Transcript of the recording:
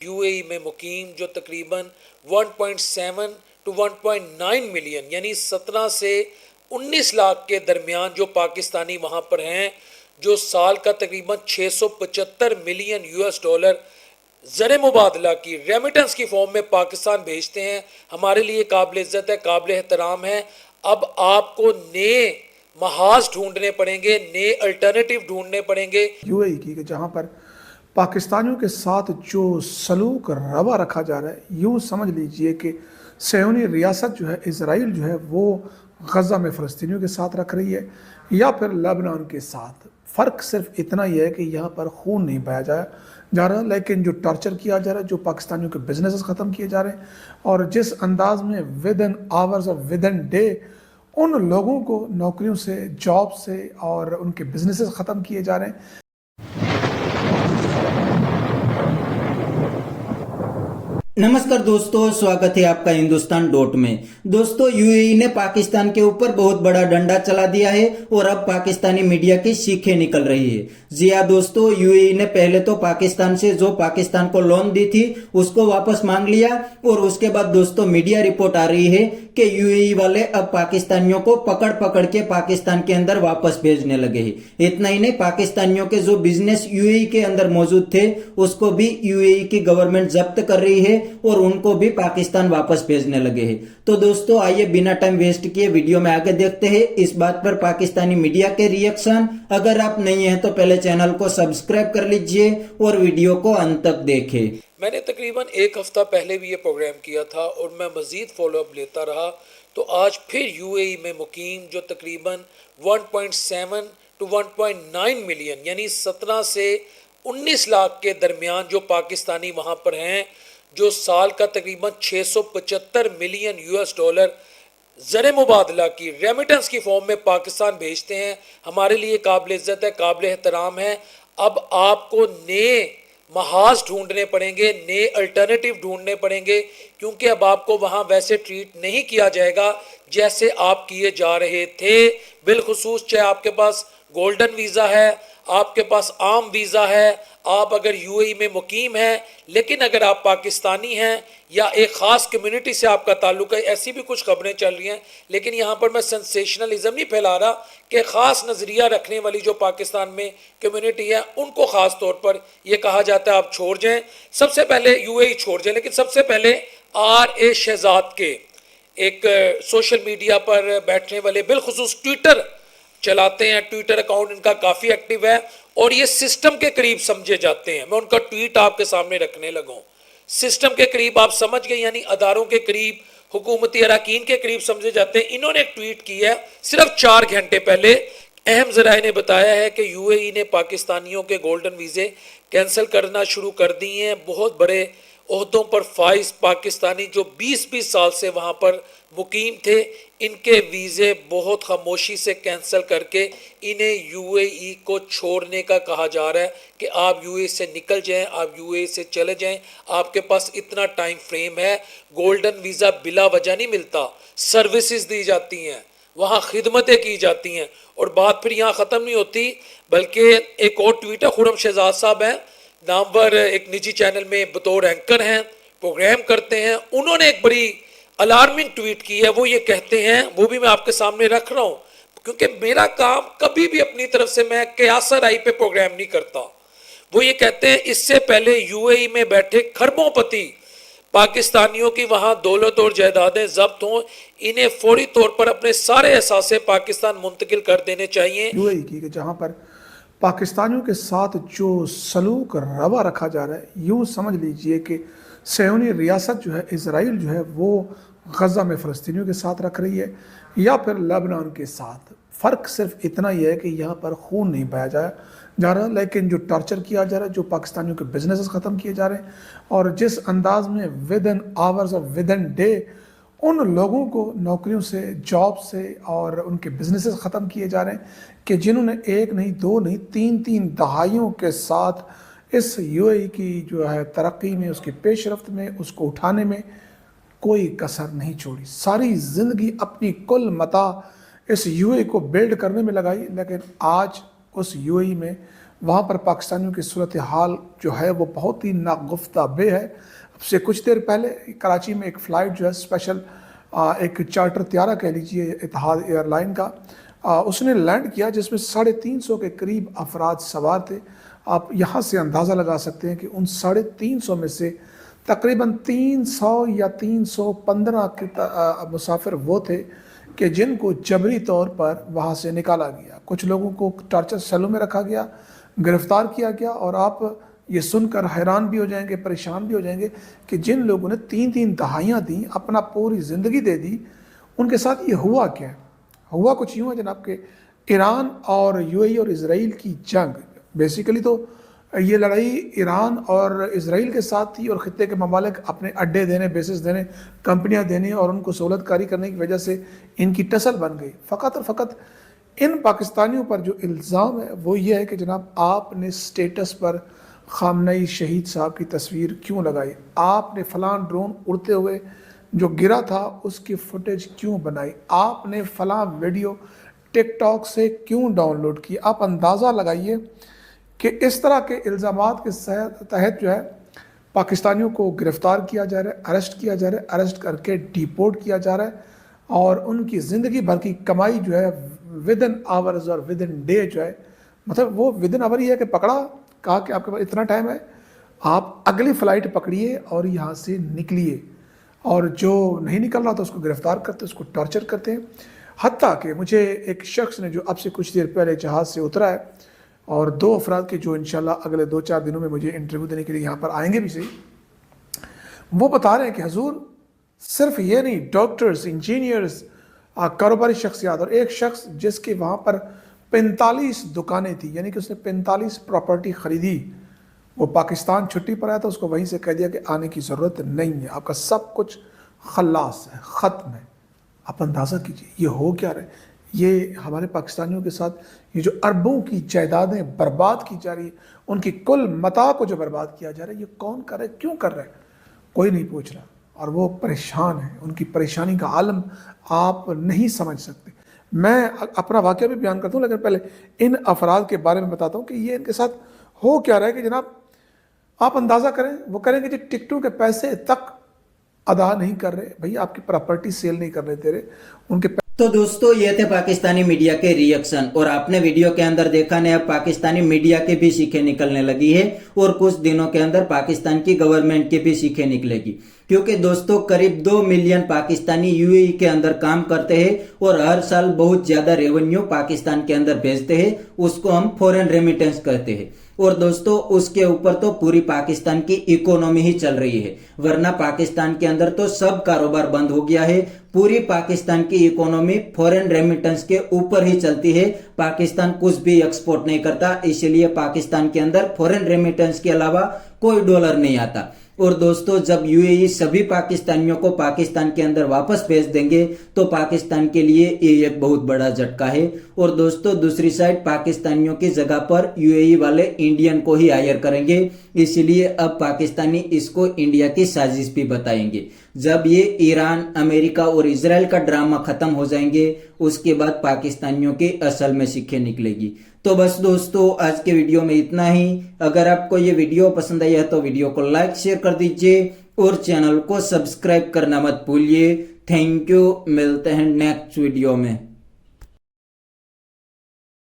UAE में मुकीम जो तकरीबन 1.7 टू 1.9 मिलियन यानी 17 से 19 लाख के दरमियान जो पाकिस्तानी वहाँ पर हैं, जो साल का तकरीबन 675 मिलियन यूएस डॉलर ज़र मुबादला की रेमिटेंस की फॉर्म में पाकिस्तान भेजते हैं, हमारे लिए काबिल इज़्ज़त है, काबिल एहतराम है। अब आपको नए महाज ढूंढने पड़ेंगे, नए अल्टरनेटिव ढूंढने पड़ेंगे। यूएई की जहाँ पर पाकिस्तानियों के साथ जो सलूक रवा रखा जा रहा है, यूँ समझ लीजिए कि सयोनी रियासत जो है, इज़राइल जो है, वो गज़ा में फ़लस्तीनियों के साथ रख रही है या फिर लेबनान के साथ। फ़र्क सिर्फ इतना ही है कि यहाँ पर खून नहीं बहाया जा रहा, लेकिन जो टॉर्चर किया जा रहा है, जो पाकिस्तानियों के बिजनेस ख़त्म किए जा रहे हैं, और जिस अंदाज में विद इन आवर्स और विद इन डे उन लोगों को नौकरियों से, जॉब से और उनके बिजनेसेस ख़त्म किए जा रहे हैं। नमस्कार दोस्तों, स्वागत है आपका हिंदुस्तान डॉट में। दोस्तों, यूएई ने पाकिस्तान के ऊपर बहुत बड़ा डंडा चला दिया है और अब पाकिस्तानी मीडिया की सीखें निकल रही है। जी हाँ दोस्तों, यूएई ने पहले तो पाकिस्तान से जो पाकिस्तान को लोन दी थी उसको वापस मांग लिया और उसके बाद दोस्तों मीडिया रिपोर्ट आ रही है कि यूएई वाले अब पाकिस्तानियों को पकड़ पकड़ के पाकिस्तान के अंदर वापस भेजने लगे हैं। इतना ही नहीं, पाकिस्तानियों के जो बिजनेस यूएई के अंदर मौजूद थे उसको भी यूएई की गवर्नमेंट जब्त कर रही है और उनको भी पाकिस्तान वापस भेजने लगे हैं। तो दोस्तों आइए बिना टाइम वेस्ट किए वीडियो में आगे देखते हैं इस बात पर पाकिस्तानी मीडिया के रिएक्शन। अगर आप नहीं हैं तो पहले चैनल को सब्सक्राइब कर लीजिए और वीडियो को अंत तक देखें। मैंने तकरीबन एक हफ्ता पहले भी ये प्रोग्राम किया था और मैं मज़ीद फॉलोअप लेता रहा, तो आज फिर यूएई में मुकीम जो तकरीबन 1.7 टू 1.9 मिलियन यानी 17 से 19 लाख के दरमियान जो पाकिस्तानी वहाँ पर हैं, जो साल का तकरीबन 675 मिलियन यूएस डॉलर ज़र मुबादला की रेमिटेंस की फॉर्म में पाकिस्तान भेजते हैं, हमारे लिए काबिल इज़्ज़त है, काबिल एहतराम है। अब आपको नए महाज ढूंढने पड़ेंगे, नए अल्टरनेटिव ढूंढने पड़ेंगे, क्योंकि अब आपको वहाँ वैसे ट्रीट नहीं किया जाएगा जैसे आप किए जा रहे थे। बिलखुसूस चाहे आपके पास गोल्डन वीज़ा है, आपके पास आम वीज़ा है, आप अगर यूएई में मुकीम हैं, लेकिन अगर आप पाकिस्तानी हैं या एक ख़ास कम्युनिटी से आपका ताल्लुक़ है, ऐसी भी कुछ खबरें चल रही हैं। लेकिन यहाँ पर मैं सेंसेशनलिज्म नहीं फैला रहा कि ख़ास नज़रिया रखने वाली जो पाकिस्तान में कम्युनिटी है उनको ख़ास तौर पर यह कहा जाता है आप छोड़ जाएं, सबसे पहले यूएई छोड़ जाएं। लेकिन सबसे पहले RA शहजाद के एक सोशल मीडिया पर बैठने वाले, बिलखुसूस ट्विटर चलाते हैं, ट्विटर अकाउंट इनका काफ़ी एक्टिव है और ये सिस्टम के करीब समझे जाते हैं। मैं उनका ट्वीट आपके सामने रखने लगा हूँ। सिस्टम के करीब आप समझ गए, यानी अदारों के करीब, हुकूमती अरकान के करीब समझे जाते हैं। इन्होंने एक ट्वीट किया है सिर्फ 4 घंटे पहले। अहम ज़राए ने बताया है कि यूएई ने पाकिस्तानियों के गोल्डन वीज़े कैंसिल करना शुरू कर दिए हैं। बहुत बड़े ओहदों पर फाइज पाकिस्तानी जो 20-20 साल से वहाँ पर मुकीम थे, इनके वीज़े बहुत खामोशी से कैंसिल करके इन्हें यूएई को छोड़ने का कहा जा रहा है कि आप यूएई से निकल जाएं, आप यूएई से चले जाएं, आपके पास इतना टाइम फ्रेम है। गोल्डन वीज़ा बिला वजह नहीं मिलता, सर्विसेज दी जाती हैं, वहाँ खिदमतें की जाती हैं। और बात फिर यहाँ ख़त्म नहीं होती, बल्कि एक और ट्वीट है, खुरम शहजाद साहब हैं, नामवर एक निजी चैनल में बतौर एंकर हैं, प्रोग्राम करते हैं। उन्होंने एक बड़ी अलार्मिंग ट्वीट की है। वो ये कहते हैं, वो भी मैं आपके सामने रख रहा हूँ, क्योंकि मेरा काम कभी भी अपनी तरफ से मैं कयासा राय पे प्रोग्राम नहीं करता। वो ये कहते हैं, इससे पहले यूएई में बैठे खरबोंपति पाकिस्तानियों की वहाँ दौलत और जायदादें जब्त हों, इन्हें फौरी तौर पर अपने सारे असासे पाकिस्तान मुंतकिल कर देने चाहिए। यूएई की जहाँ पर पाकिस्तानियों के साथ जो सलूक रवा रखा जा रहा है, यूँ समझ लीजिए कि सयोनी रियासत जो है, इज़राइल जो है, वो गज़ा में फ़लस्तीनियों के साथ रख रही है या फिर लेबनान के साथ। फ़र्क सिर्फ इतना ही है कि यहाँ पर खून नहीं बहाया जा रहा, लेकिन जो टॉर्चर किया जा रहा है, जो पाकिस्तानियों के बिजनेस ख़त्म किए जा रहे हैं, और जिस अंदाज में विद इन आवर्स और विद इन डे उन लोगों को नौकरियों से, जॉब से और उनके बिजनेसेस ख़त्म किए जा रहे हैं कि जिन्होंने एक नहीं, दो नहीं, 3-3 दहाइयों के साथ इस यूएई की जो है तरक्की में, उसकी पेशरफ्त में, उसको उठाने में कोई कसर नहीं छोड़ी। सारी ज़िंदगी अपनी कुल मता इस यूएई को बिल्ड करने में लगाई, लेकिन आज उस यूएई में वहाँ पर पाकिस्तानियों की सूरत हाल जो है वो बहुत ही नागुफ्ता बे है। अब से कुछ देर पहले कराची में एक फ़्लाइट जो है स्पेशल एक चार्टर त्यारा कह लीजिए इतिहाद एयरलाइन का उसने लैंड किया, जिसमें 350 के करीब अफराद सवार थे। आप यहाँ से अंदाज़ा लगा सकते हैं कि उन 350 में से तकरीबन 300 या 315 के मुसाफिर वो थे कि जिनको जबरी तौर पर वहाँ से निकाला गया। कुछ लोगों को टार्चर सेलों में रखा गया, गिरफ्तार किया गया। और आप ये सुनकर हैरान भी हो जाएंगे, परेशान भी हो जाएंगे कि जिन लोगों ने 3-3 दहाइयाँ दी, अपना पूरी ज़िंदगी दे दी, उनके साथ ये हुआ क्या? हुआ कुछ यूँ है जनाब कि ईरान और यूएई और इजराइल की जंग, बेसिकली तो ये लड़ाई ईरान और इजराइल के साथ थी और ख़ित्ते के ममालिक अपने अड्डे देने, बेसिस देने, कंपनियां देने और उनको सहूलतकारी करने की वजह से इनकी टसल बन गई। फ़कत और फ़कत इन पाकिस्तानियों पर जो इल्ज़ाम है वो ये है कि जनाब आपने स्टेटस पर खामनई शहीद साहब की तस्वीर क्यों लगाई, आपने फ़लाँ ड्रोन उड़ते हुए जो गिरा था उसकी फुटेज क्यों बनाई, आपने फ़लाँ वीडियो टिकटॉक से क्यों डाउनलोड की। आप अंदाज़ा लगाइए कि इस तरह के इल्ज़ामात के तहत जो है पाकिस्तानियों को गिरफ़्तार किया जा रहा है, अरेस्ट किया जा रहा है, अरेस्ट करके डिपोर्ट किया जा रहा है और उनकी ज़िंदगी भर की कमाई जो है विद इन आवर्स और विद इन डे जो है, मतलब वो विद इन आवर ही है कि पकड़ा, कहा कि आपके पास इतना टाइम है, आप अगली फ़्लाइट पकड़िए और यहाँ से निकलिए। और जो नहीं निकल रहा था उसको गिरफ़्तार करते, उसको टॉर्चर करते हैं। हत्ता कि मुझे एक शख्स ने जो अब से कुछ देर पहले जहाज़ से उतरा है और 2 अफराद के जो इंशाल्लाह अगले 2-4 दिनों में मुझे इंटरव्यू देने के लिए यहाँ पर आएंगे भी सही, वो बता रहे हैं कि हजूर सिर्फ ये नहीं, डॉक्टर्स, इंजीनियर्स, कारोबारी शख्सियात और एक शख्स जिसके वहाँ पर 45 दुकानें थी, यानी कि उसने 45 प्रॉपर्टी ख़रीदी, वो पाकिस्तान छुट्टी पर आया था, उसको वहीं से कह दिया कि आने की ज़रूरत नहीं है, आपका सब कुछ खल्लास है, ख़त्म है। आप अंदाज़ा कीजिए ये हो क्या रहा है। ये हमारे पाकिस्तानियों के साथ ये जो अरबों की जायदादें बर्बाद की जा रही है, उनकी कुल मता को जो बर्बाद किया जा रहा है, ये कौन कर रहा है, क्यों कर रहा है, कोई नहीं पूछ रहा। और वो परेशान है, उनकी परेशानी का आलम आप नहीं समझ सकते। मैं अपना वाक़या भी बयान करता हूँ, लेकिन पहले इन अफराद के बारे में बताता हूँ कि ये इनके साथ हो क्या रहा है कि जनाब आप अंदाज़ा करें, वो करेंगे जो टिकटों के पैसे तक अदा नहीं कर रहे, भैया आपकी प्रॉपर्टी सेल नहीं कर रहे तेरे, उनके। तो दोस्तों ये थे पाकिस्तानी मीडिया के रिएक्शन, और आपने वीडियो के अंदर देखा नहीं, अब पाकिस्तानी मीडिया के भी सीखें निकलने लगी है और कुछ दिनों के अंदर पाकिस्तान की गवर्नमेंट की भी सीखें निकलेगी, क्योंकि दोस्तों करीब 2 मिलियन पाकिस्तानी यूएई के अंदर काम करते हैं और हर साल बहुत ज्यादा रेवेन्यू पाकिस्तान के अंदर भेजते हैं, उसको हम फॉरेन रेमिटेंस कहते हैं। और दोस्तों उसके ऊपर तो पूरी पाकिस्तान की इकोनॉमी ही चल रही है, वरना पाकिस्तान के अंदर तो सब कारोबार बंद हो गया है। पूरी पाकिस्तान की इकोनॉमी फॉरेन रेमिटेंस के ऊपर ही चलती है, पाकिस्तान कुछ भी एक्सपोर्ट नहीं करता, इसीलिए पाकिस्तान के अंदर फॉरेन रेमिटेंस के अलावा कोई डॉलर नहीं आता। और दोस्तों जब यूएई सभी पाकिस्तानियों को पाकिस्तान के अंदर वापस भेज देंगे तो पाकिस्तान के लिए ये एक बहुत बड़ा झटका है। और दोस्तों दूसरी साइड पाकिस्तानियों की जगह पर यूएई वाले इंडियन को ही हायर करेंगे, इसलिए अब पाकिस्तानी इसको इंडिया की साजिश भी बताएंगे। जब ये ईरान, अमेरिका और इजराइल का ड्रामा खत्म हो जाएंगे उसके बाद पाकिस्तानियों की असल में सीखें निकलेगी। तो बस दोस्तों आज के वीडियो में इतना ही। अगर आपको ये वीडियो पसंद आई है तो वीडियो को लाइक शेयर कर दीजिए और चैनल को सब्सक्राइब करना मत भूलिए। थैंक यू, मिलते हैं नेक्स्ट वीडियो में।